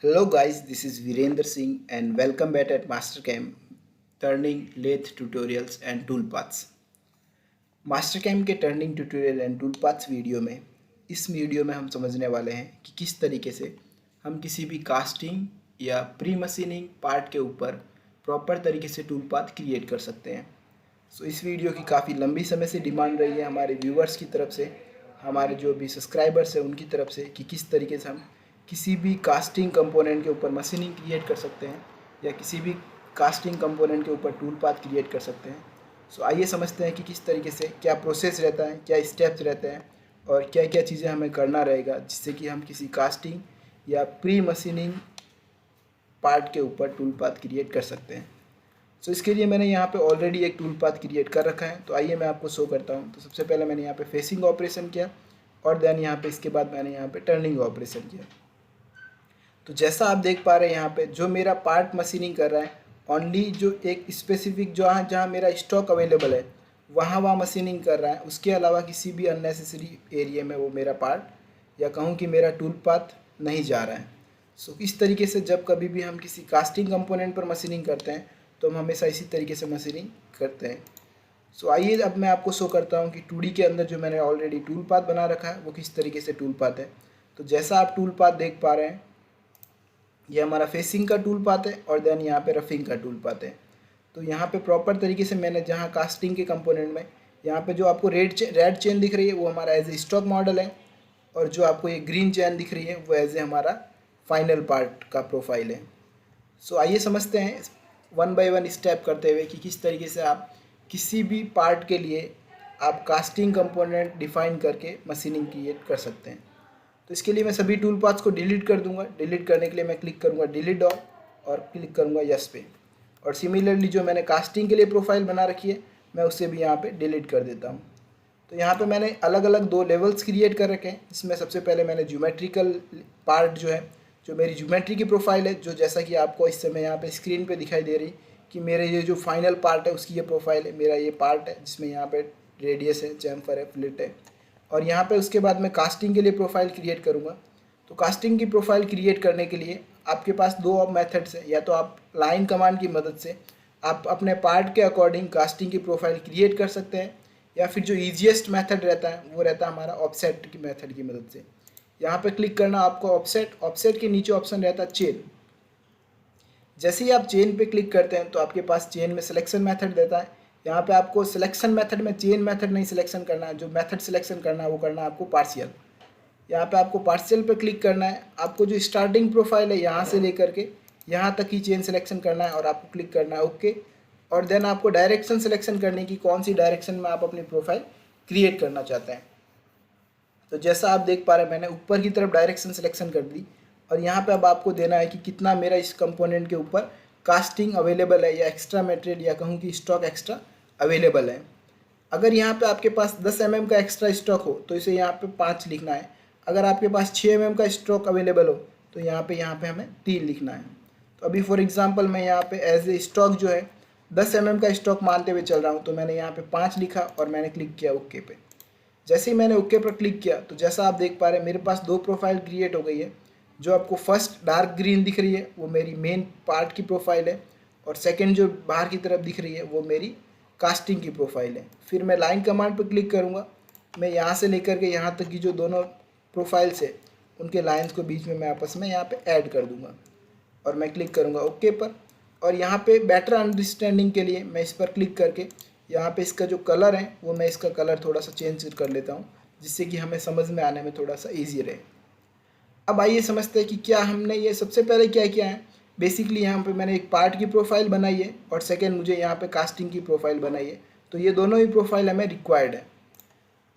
Hello guys, this is Virender Singh and welcome back at Mastercam Turning Lathe Tutorials and Toolpaths। Mastercam के turning tutorial and टूलपाथ्स video में हम समझने वाले हैं कि किस तरीके से हम किसी भी कास्टिंग या प्री मशीनिंग पार्ट के ऊपर प्रॉपर तरीके से टूलपाथ क्रिएट कर सकते हैं। सो इस वीडियो की काफ़ी लंबी समय से डिमांड रही है हमारे व्यूवर्स की तरफ से, हमारे जो भी सब्सक्राइबर्स हैं उनकी तरफ से, कि किस तरीके से हम किसी भी कास्टिंग कंपोनेंट के ऊपर मशीनिंग क्रिएट कर सकते हैं या किसी भी कास्टिंग कंपोनेंट के ऊपर टूल पाथ क्रिएट कर सकते हैं। सो आइए समझते हैं कि किस तरीके से क्या प्रोसेस रहता है, क्या स्टेप्स रहते हैं और क्या क्या चीज़ें हमें करना रहेगा जिससे कि हम किसी कास्टिंग या प्री मशीनिंग पार्ट के ऊपर टूल पाथ क्रिएट कर सकते हैं। सो इसके लिए मैंने यहाँ पे ऑलरेडी एक टूल पाथ क्रिएट कर रखा है, तो आइए मैं आपको शो करता हूँ। तो सबसे पहले मैंने यहाँ पे फेसिंग ऑपरेशन किया और देन यहाँ पे इसके बाद मैंने यहाँ पे टर्निंग ऑपरेशन किया। तो जैसा आप देख पा रहे हैं यहाँ पे जो मेरा पार्ट मशीनिंग कर रहा है, ओनली जो एक स्पेसिफिक जहाँ जहाँ मेरा स्टॉक अवेलेबल है वहाँ मशीनिंग कर रहा है, उसके अलावा किसी भी अननेसेसरी एरिया में वो मेरा पार्ट या कहूँ कि मेरा टूल पाथ नहीं जा रहा है। सो इस तरीके से जब कभी भी हम किसी कास्टिंग कंपोनेंट पर मशीनिंग करते हैं तो हम हमेशा इसी तरीके से मशीनिंग करते हैं। सो आइए अब मैं आपको शो करता हूँ कि 2D के अंदर जो मैंने ऑलरेडी टूल पाथ बना रखा है वो किस तरीके से टूल पाथ है। तो जैसा आप टूल पाथ देख पा रहे हैं, ये हमारा फेसिंग का टूल पाथ है और देन यहाँ पे रफिंग का टूल पाथ है। तो यहाँ पे प्रॉपर तरीके से मैंने जहाँ कास्टिंग के कंपोनेंट में यहाँ पे जो आपको रेड चेन दिख रही है वो हमारा एज ए स्टॉक मॉडल है, और जो आपको ये ग्रीन चेन दिख रही है वो एज ए हमारा फाइनल पार्ट का प्रोफाइल है। सो आइए समझते हैं वन बाय वन स्टेप करते हुए कि किस तरीके से आप किसी भी पार्ट के लिए आप कास्टिंग कंपोनेंट डिफाइन करके मशीनिंग क्रिएट कर सकते हैं। तो इसके लिए मैं सभी टूल पाथ्स को डिलीट कर दूंगा। डिलीट करने के लिए मैं क्लिक करूंगा डिलीट ऑल और क्लिक करूंगा यस पे, और सिमिलरली जो मैंने कास्टिंग के लिए प्रोफाइल बना रखी है मैं उसे भी यहाँ पे डिलीट कर देता हूँ। तो यहाँ पे मैंने अलग अलग 2 लेवल्स क्रिएट कर रखे हैं। इसमें सबसे पहले मैंने ज्योमेट्रिकल पार्ट जो है, जो मेरी ज्योमेट्री की प्रोफाइल है, जो जैसा कि आपको इस समय यहाँ पे स्क्रीन पे दिखाई दे रही कि मेरे ये जो फाइनल पार्ट है उसकी ये प्रोफाइल है। मेरा ये पार्ट है जिसमें यहाँ पे रेडियस है, चैम्फर है, फ्लिट है, और यहाँ पे उसके बाद मैं कास्टिंग के लिए प्रोफाइल क्रिएट करूँगा। तो कास्टिंग की प्रोफाइल क्रिएट करने के लिए आपके पास 2 मेथड्स हैं। या तो आप लाइन कमांड की मदद से आप अपने पार्ट के अकॉर्डिंग कास्टिंग की प्रोफाइल क्रिएट कर सकते हैं, या फिर जो ईजिएस्ट मेथड रहता है वो रहता है हमारा ऑफसेट की मेथड की मदद से। यहाँ पे क्लिक करना आपको ऑफसेट के नीचे ऑप्शन रहता है चेन। जैसे ही आप चेन पे क्लिक करते हैं तो आपके पास चेन में सिलेक्शन मेथड देता है। यहाँ पे आपको सिलेक्शन मेथड में चेन मेथड नहीं सिलेक्शन करना है, जो मेथड सिलेक्शन करना है वो करना है आपको पार्शियल। यहाँ पे आपको पार्शियल पे क्लिक करना है। आपको जो स्टार्टिंग प्रोफाइल है यहाँ से लेकर के यहाँ तक ही चेन सिलेक्शन करना है और आपको क्लिक करना है ओके, और देन आपको डायरेक्शन सिलेक्शन करने की कौन सी डायरेक्शन में आप अपनी प्रोफाइल क्रिएट करना चाहते हैं। तो जैसा आप देख पा रहे हैं मैंने ऊपर की तरफ डायरेक्शन सिलेक्शन कर दी, और यहाँ पे अब आपको देना है कि कितना मेरा इस कंपोनेंट के ऊपर कास्टिंग अवेलेबल है या एक्स्ट्रा मटेरियल या कहूँ कि स्टॉक एक्स्ट्रा अवेलेबल है। अगर यहाँ पे आपके पास 10 mm का एक्स्ट्रा स्टॉक हो तो इसे यहाँ पे 5 लिखना है। अगर आपके पास 6 mm का स्टॉक अवेलेबल हो तो यहाँ पे हमें 3 लिखना है। तो अभी फॉर एग्जांपल मैं यहाँ पे एज ए स्टॉक जो है 10 mm का स्टॉक मानते हुए चल रहा हूँ, तो मैंने यहाँ पे 5 लिखा और मैंने क्लिक किया ओके पे। जैसे ही मैंने ओके पर क्लिक किया तो जैसा आप देख पा रहे हैं मेरे पास 2 प्रोफाइल क्रिएट हो गई है। जो आपको फर्स्ट डार्क ग्रीन दिख रही है वो मेरी मेन पार्ट की प्रोफाइल है, और सेकंड जो बाहर की तरफ दिख रही है वो मेरी कास्टिंग की प्रोफाइल है। फिर मैं लाइन कमांड पर क्लिक करूँगा। मैं यहाँ से लेकर के यहाँ तक की जो दोनों प्रोफाइल्स है उनके लाइंस को बीच में मैं आपस में यहाँ पे ऐड कर दूँगा और मैं क्लिक करूँगा ओके पर। और यहाँ पे बेटर अंडरस्टैंडिंग के लिए मैं इस पर क्लिक करके यहाँ पे इसका जो कलर है वो मैं इसका कलर थोड़ा सा चेंज कर लेता हूँ, जिससे कि हमें समझ में आने में थोड़ा सा ईजी रहे। अब आइए समझते हैं कि क्या हमने ये सबसे पहले क्या किया है। बेसिकली यहाँ पे मैंने एक पार्ट की प्रोफाइल बनाई है और सेकंड मुझे यहाँ पे कास्टिंग की प्रोफाइल बनाई है। तो ये दोनों ही प्रोफाइल हमें रिक्वायर्ड है।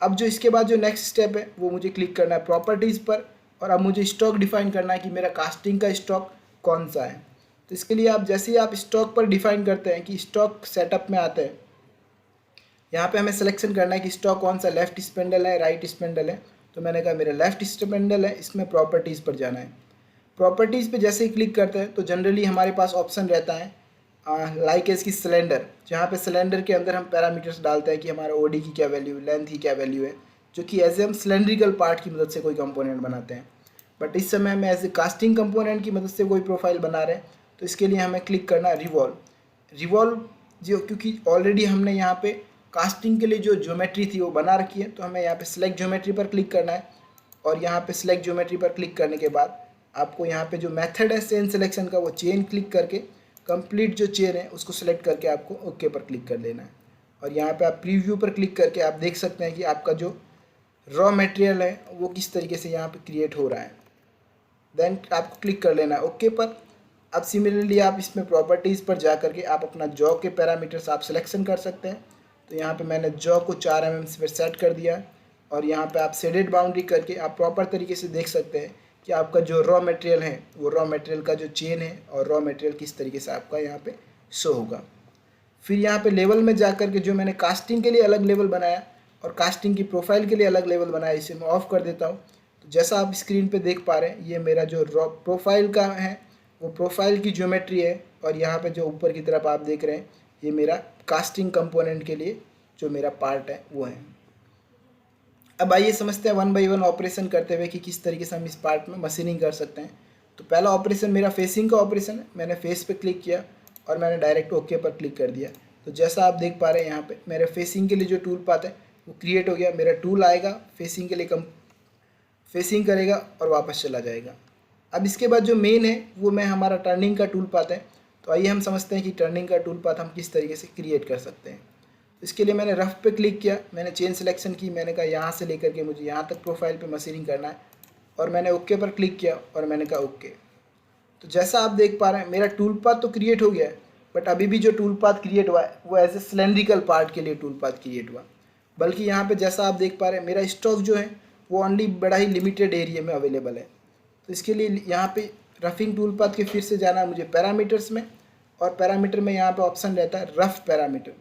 अब जो इसके बाद जो नेक्स्ट स्टेप है वो मुझे क्लिक करना है प्रॉपर्टीज़ पर, और अब मुझे स्टॉक डिफाइन करना है कि मेरा कास्टिंग का स्टॉक कौन सा है। तो इसके लिए आप जैसे ही आप स्टॉक पर डिफाइन करते हैं कि स्टॉक सेटअप में आते हैं, यहाँ पे हमें सिलेक्शन करना है कि स्टॉक कौन सा, लेफ्ट स्पेंडल है राइट स्पेंडल है। तो मैंने कहा मेरा लेफ्ट स्पेंडल है, इसमें प्रॉपर्टीज़ पर जाना है। प्रॉपर्टीज़ पे जैसे ही क्लिक करते हैं तो जनरली हमारे पास ऑप्शन रहता है लाइक इसकी सिलेंडर, जहाँ पे सिलेंडर के अंदर हम पैरामीटर्स डालते हैं कि हमारा ओडी की क्या वैल्यू, लेंथ की क्या वैल्यू है, जो कि एज ए हम सिलेंड्रिकल पार्ट की मदद से कोई कंपोनेंट बनाते हैं। बट इस समय हम एज ए कास्टिंग कंपोनेंट की मदद से कोई प्रोफाइल बना रहे हैं, तो इसके लिए हमें क्लिक करना है रिवॉल्व जो, क्योंकि ऑलरेडी हमने यहाँ पे कास्टिंग के लिए जो ज्योमेट्री थी वो बना रखी है, तो हमें यहाँ पे सिलेक्ट ज्योमेट्री पर क्लिक करना है। और यहाँ पे सिलेक्ट ज्योमेट्री पर क्लिक करने के बाद आपको यहाँ पे जो मेथड है चेन सिलेक्शन का, वो चेन क्लिक करके कंप्लीट जो चेन है उसको सिलेक्ट करके आपको ओके पर क्लिक कर देना है। और यहाँ पे आप प्रीव्यू पर क्लिक करके आप देख सकते हैं कि आपका जो रॉ मटेरियल है वो किस तरीके से यहाँ पे क्रिएट हो रहा है। देन आपको क्लिक कर लेना है ओके पर। अब सिमिलरली आप इसमें प्रॉपर्टीज़ पर जा करके आप अपना जॉ के पैरामीटर्स आप सिलेक्शन कर सकते हैं। तो यहाँ पे मैंने जॉ को 4 mm पर सेट कर दिया है। और यहाँ पे आप शेडेड बाउंड्री करके आप प्रॉपर तरीके से देख सकते हैं कि आपका जो रॉ मटेरियल है वो रॉ मटेरियल का जो चेन है और रॉ मटेरियल किस तरीके से आपका यहाँ पे शो होगा। फिर यहाँ पे लेवल में जा कर के जो मैंने कास्टिंग के लिए अलग लेवल बनाया और कास्टिंग की प्रोफाइल के लिए अलग लेवल बनाया, इसे मैं ऑफ़ कर देता हूँ। तो जैसा आप स्क्रीन पे देख पा रहे हैं, ये मेरा जो रॉ प्रोफाइल का है वो प्रोफाइल की ज्योमेट्री है। और यहाँ पे जो ऊपर की तरफ आप देख रहे हैं, ये मेरा कास्टिंग कंपोनेंट के लिए जो मेरा पार्ट है वो है। अब आइए समझते हैं 1 by 1 ऑपरेशन करते हुए कि किस तरीके से हम इस पार्ट में मशीनिंग कर सकते हैं। तो पहला ऑपरेशन मेरा फेसिंग का ऑपरेशन है। मैंने फेस पे क्लिक किया और मैंने डायरेक्ट ओके पर क्लिक कर दिया। तो जैसा आप देख पा रहे हैं, यहाँ पे मेरे फेसिंग के लिए जो टूल पाथ है वो क्रिएट हो गया। मेरा टूल आएगा फेसिंग के लिए, फेसिंग करेगा और वापस चला जाएगा। अब इसके बाद जो मेन है वो मैं हमारा टर्निंग का टूल पाथ है। तो आइए हम समझते हैं कि टर्निंग का टूल पाथ हम किस तरीके से क्रिएट कर सकते हैं। इसके लिए मैंने रफ पे क्लिक किया, मैंने चेन सिलेक्शन की, मैंने कहा यहाँ से लेकर के मुझे यहाँ तक प्रोफाइल पे मशीनिंग करना है। और मैंने ओके पर क्लिक किया और मैंने कहा ओके। तो जैसा आप देख पा रहे हैं, मेरा टूल पाथ तो क्रिएट हो गया है, बट अभी भी जो टूल पाथ क्रिएट हुआ है वो एज ए सिलेंड्रिकल पार्ट के लिए टूल पाथ क्रिएट हुआ। बल्कि यहाँ पे जैसा आप देख पा रहे हैं, मेरा स्टॉक जो है वो ओनली बड़ा ही लिमिटेड एरिया में अवेलेबल है। तो इसके लिए यहाँ पे रफिंग टूल पाथ के फिर से जाना है मुझे पैरामीटर्स में। और पैरामीटर में यहाँ पे ऑप्शन रहता है रफ पैरामीटर,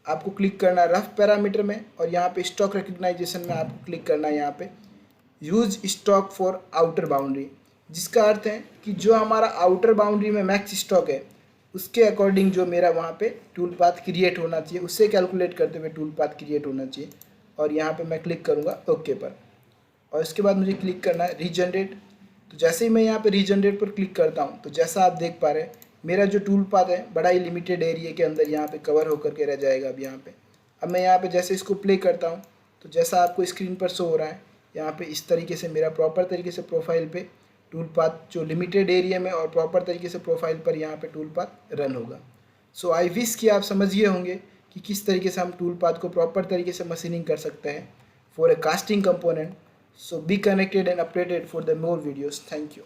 आपको क्लिक करना है रफ पैरामीटर में। और यहाँ पे स्टॉक रिकग्नाइजेशन में आपको क्लिक करना है यहाँ पे use stock for outer boundary, जिसका अर्थ है कि जो हमारा आउटर बाउंड्री में मैक्स स्टॉक है उसके अकॉर्डिंग जो मेरा वहाँ पे टूल पाथ क्रिएट होना चाहिए, उससे कैलकुलेट करते हुए टूल पाथ क्रिएट होना चाहिए। और यहाँ पे मैं क्लिक करूँगा ओके पर। और इसके बाद मुझे क्लिक करना है रीजनरेट। तो जैसे ही मैं यहाँ पे रीजनरेट पर क्लिक करता हूँ, तो जैसा आप देख पा रहे हैं, मेरा जो टूल पाथ है बड़ा ही लिमिटेड एरिया के अंदर यहाँ पे कवर होकर के रह जाएगा। अब मैं यहाँ पे जैसे इसको प्ले करता हूँ, तो जैसा आपको स्क्रीन पर शो हो रहा है, यहाँ पे इस तरीके से मेरा प्रॉपर तरीके से प्रोफाइल पे टूल पाथ जो लिमिटेड एरिया में और प्रॉपर तरीके से प्रोफाइल पर यहाँ पे टूल पाथ रन होगा। सो आई विश कि आप समझिए होंगे कि किस तरीके से हम टूल पाथ को प्रॉपर तरीके से मशीनिंग कर सकते हैं for a casting component. So be connected and updated for the more videos. Thank you.